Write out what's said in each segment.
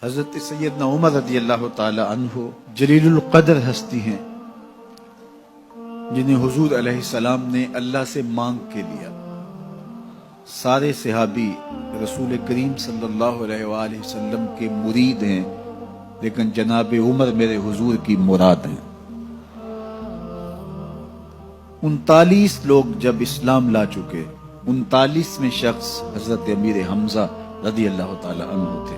حضرت سیدنا عمر رضی اللہ تعالی عنہ جلیل القدر ہستی ہیں جنہیں حضور علیہ السلام نے اللہ سے مانگ کے لیا۔ سارے صحابی رسول کریم صلی اللہ علیہ وآلہ وسلم کے مرید ہیں، لیکن جناب عمر میرے حضور کی مراد ہیں۔ 39 لوگ جب اسلام لا چکے، 39ویں شخص حضرت امیر حمزہ رضی اللہ تعالی عنہ تھے،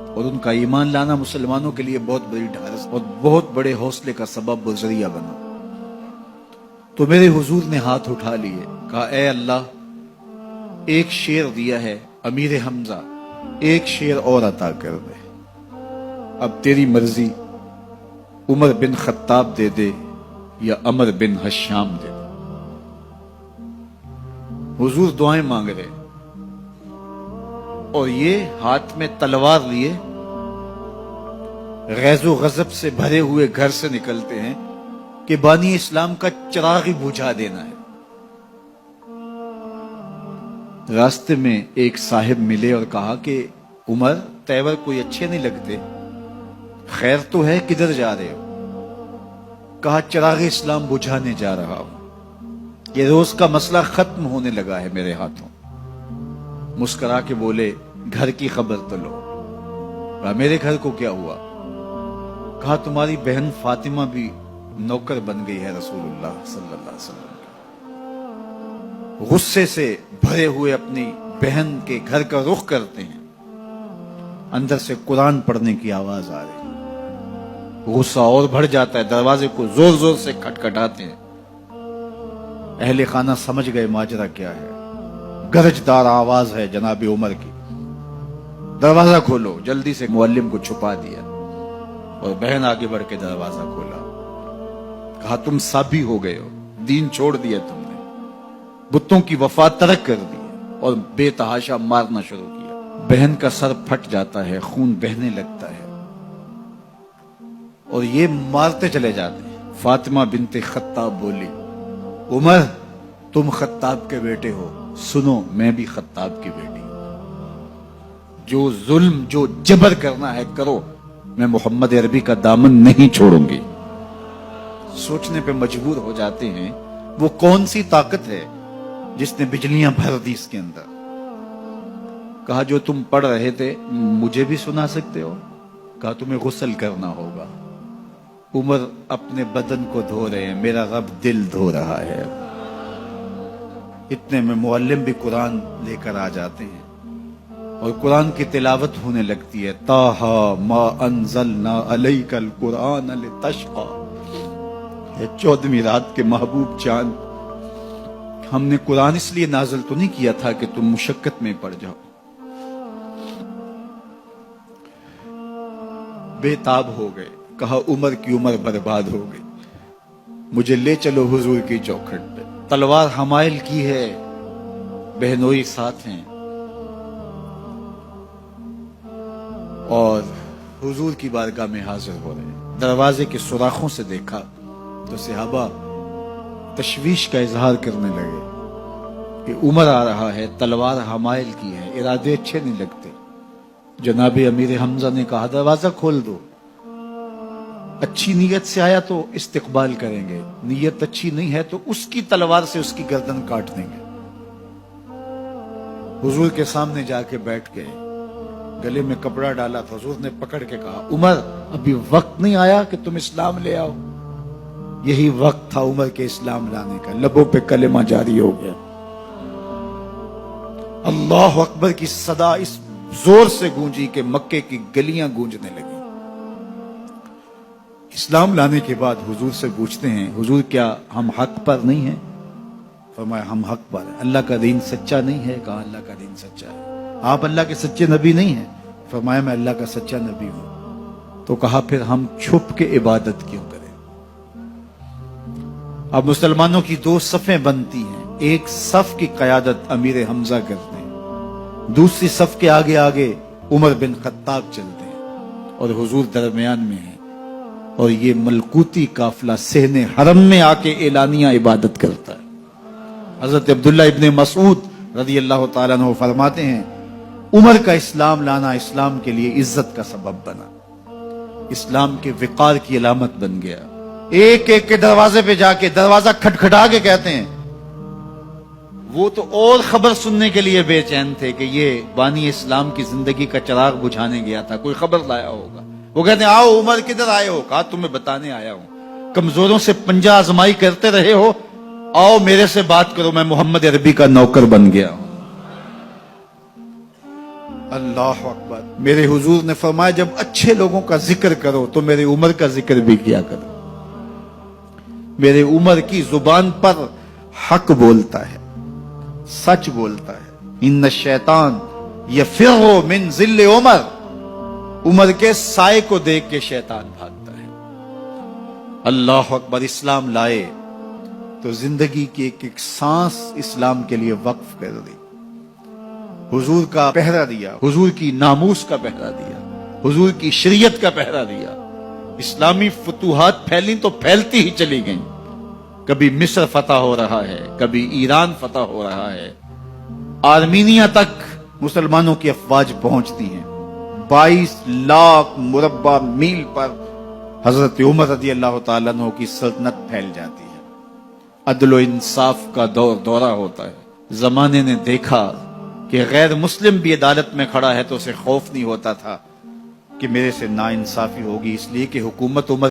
اور ان کا ایمان لانا مسلمانوں کے لیے بہت بڑی ڈھارس اور بہت بڑے حوصلے کا سبب و ذریعہ بنا۔ تو میرے حضور نے ہاتھ اٹھا لیے، کہا اے اللہ، ایک شیر دیا ہے امیر حمزہ، ایک شیر اور عطا کر دے، اب تیری مرضی، عمر بن خطاب دے دے یا عمر بن حشام دے دے۔ حضور دعائیں مانگ رہے اور یہ ہاتھ میں تلوار لیے غیظ و غضب سے بھرے ہوئے گھر سے نکلتے ہیں کہ بانی اسلام کا چراغ ہی بجھا دینا ہے۔ راستے میں ایک صاحب ملے اور کہا کہ عمر، تیور کوئی اچھے نہیں لگتے، خیر تو ہے، کدھر جا رہے ہو؟ کہا چراغ اسلام بجھانے جا رہا ہوں، یہ روز کا مسئلہ ختم ہونے لگا ہے میرے ہاتھوں۔ مسکرا کے بولے گھر کی خبر تو لو۔ کہا میرے گھر کو کیا ہوا؟ کہا تمہاری بہن فاطمہ بھی نوکر بن گئی ہے رسول اللہ صلی اللہ علیہ وسلم کی۔ غصے سے بھرے ہوئے اپنی بہن کے گھر کا رخ کرتے ہیں، اندر سے قرآن پڑھنے کی آواز آ رہی، غصہ اور بڑھ جاتا ہے، دروازے کو زور زور سے کھٹکھٹاتے ہیں۔ اہل خانہ سمجھ گئے ماجرا کیا ہے، گرجدار آواز ہے جناب عمر کی، دروازہ کھولو۔ جلدی سے معلم کو چھپا دیا اور بہن آگے بڑھ کے دروازہ کھولا۔ کہا تم سابی ہو گئے ہو، دین چھوڑ دیا تم نے، بتوں کی وفا ترک کر دی اور بے تحاشا مارنا شروع کیا۔ بہن کا سر پھٹ جاتا ہے، خون بہنے لگتا ہے اور یہ مارتے چلے جاتے ہیں۔ فاطمہ بنت خطاب بولی عمر، تم خطاب کے بیٹے ہو، سنو میں بھی خطاب کی بیٹی ہوں، جو ظلم جو جبر کرنا ہے کرو، میں محمد عربی کا دامن نہیں چھوڑوں گی۔ سوچنے پہ مجبور ہو جاتے ہیں وہ کون سی طاقت ہے جس نے بجلیاں بھر دی اس کے اندر۔ کہا جو تم پڑھ رہے تھے مجھے بھی سنا سکتے ہو؟ کہا تمہیں غسل کرنا ہوگا۔ عمر اپنے بدن کو دھو رہے ہیں، میرا رب دل دھو رہا ہے۔ اتنے میں معلم بھی قرآن لے کر آ جاتے ہیں اور قرآن کی تلاوت ہونے لگتی ہے۔ طٰہٰ ما انزلنا علیک القرآن لتشقیٰ، 14ویں رات کے محبوب چاند، ہم نے قرآن اس لیے نازل تو نہیں کیا تھا کہ تم مشقت میں پڑ جاؤ۔ بے تاب ہو گئے، کہا عمر کی عمر برباد ہو گئی، مجھے لے چلو حضور کی چوکھٹ پہ۔ تلوار حمائل کی ہے، بہنوئی ساتھ ہیں، اور حضور کی بارگاہ میں حاضر ہو رہے ہیں۔ دروازے کے سوراخوں سے دیکھا تو صحابہ تشویش کا اظہار کرنے لگے کہ عمر آ رہا ہے، تلوار حمائل کی ہے، ارادے اچھے نہیں لگتے۔ جناب امیر حمزہ نے کہا دروازہ کھول دو، اچھی نیت سے آیا تو استقبال کریں گے، نیت اچھی نہیں ہے تو اس کی تلوار سے اس کی گردن کاٹ دیں گے۔ حضور کے سامنے جا کے بیٹھ گئے، گلے میں کپڑا ڈالا تو حضور نے پکڑ کے کہا عمر، ابھی وقت نہیں آیا کہ تم اسلام لے آؤ؟ یہی وقت تھا عمر کے اسلام لانے کا۔ لبوں پہ کلمہ جاری ہو گیا، اللہ اکبر کی صدا اس زور سے گونجی کہ مکے کی گلیاں گونجنے لگی۔ اسلام لانے کے بعد حضور سے پوچھتے ہیں حضور کیا ہم حق پر نہیں ہیں؟ فرمایا ہم حق پر ہیں۔ اللہ کا دین سچا نہیں ہے؟ کہا اللہ کا دین سچا ہے۔ آپ اللہ کے سچے نبی نہیں ہیں؟ فرمایا میں اللہ کا سچا نبی ہوں۔ تو کہا پھر ہم چھپ کے عبادت کیوں کریں؟ اب مسلمانوں کی 2 صفیں بنتی ہیں، ایک صف کی قیادت امیر حمزہ کرتے ہیں، دوسری صف کے آگے آگے عمر بن خطاب چلتے ہیں، اور حضور درمیان میں ہیں، اور یہ ملکوتی قافلہ صحن حرم میں آ کے اعلانیہ عبادت کرتا ہے۔ حضرت عبداللہ ابن مسعود رضی اللہ تعالیٰ عنہ فرماتے ہیں عمر کا اسلام لانا اسلام کے لیے عزت کا سبب بنا، اسلام کے وقار کی علامت بن گیا۔ ایک ایک کے دروازے پہ جا کے دروازہ کھٹکھٹا کے کہتے ہیں، وہ تو اور خبر سننے کے لیے بے چین تھے کہ یہ بانی اسلام کی زندگی کا چراغ بجھانے گیا تھا، کوئی خبر لایا ہوگا۔ وہ کہتے ہیں آؤ عمر کدھر آئے ہو؟ کہا تمہیں بتانے آیا ہوں، کمزوروں سے پنجہ آزمائی کرتے رہے ہو، آؤ میرے سے بات کرو، میں محمد عربی کا نوکر بن گیا ہوں۔ اللہ اکبر۔ میرے حضور نے فرمایا جب اچھے لوگوں کا ذکر کرو تو میرے عمر کا ذکر بھی کیا کرو۔ میرے عمر کی زبان پر حق بولتا ہے، سچ بولتا ہے۔ ان الشیطان یفر من ظل عمر، عمر کے سائے کو دیکھ کے شیطان بھاگتا ہے۔ اللہ اکبر۔ اسلام لائے تو زندگی کی ایک ایک سانس اسلام کے لیے وقف کر دی، حضور کا پہرا دیا، حضور کی ناموس کا پہرا دیا، حضور کی شریعت کا پہرا دیا۔ اسلامی فتوحات پھیلیں تو پھیلتی ہی چلی گئیں، کبھی مصر فتح ہو رہا ہے، کبھی ایران فتح ہو رہا ہے، آرمینیا تک مسلمانوں کی افواج پہنچتی ہیں۔ 22 لاکھ مربع میل پر حضرت عمر رضی اللہ تعالیٰ عنہ کی سلطنت پھیل جاتی ہے۔ عدل و انصاف کا دورہ ہوتا ہے۔ زمانے نے دیکھا کہ غیر مسلم بھی عدالت میں کھڑا ہے تو اسے خوف نہیں ہوتا تھا کہ میرے سے ناانصافی ہوگی، اس لیے کہ حکومت عمر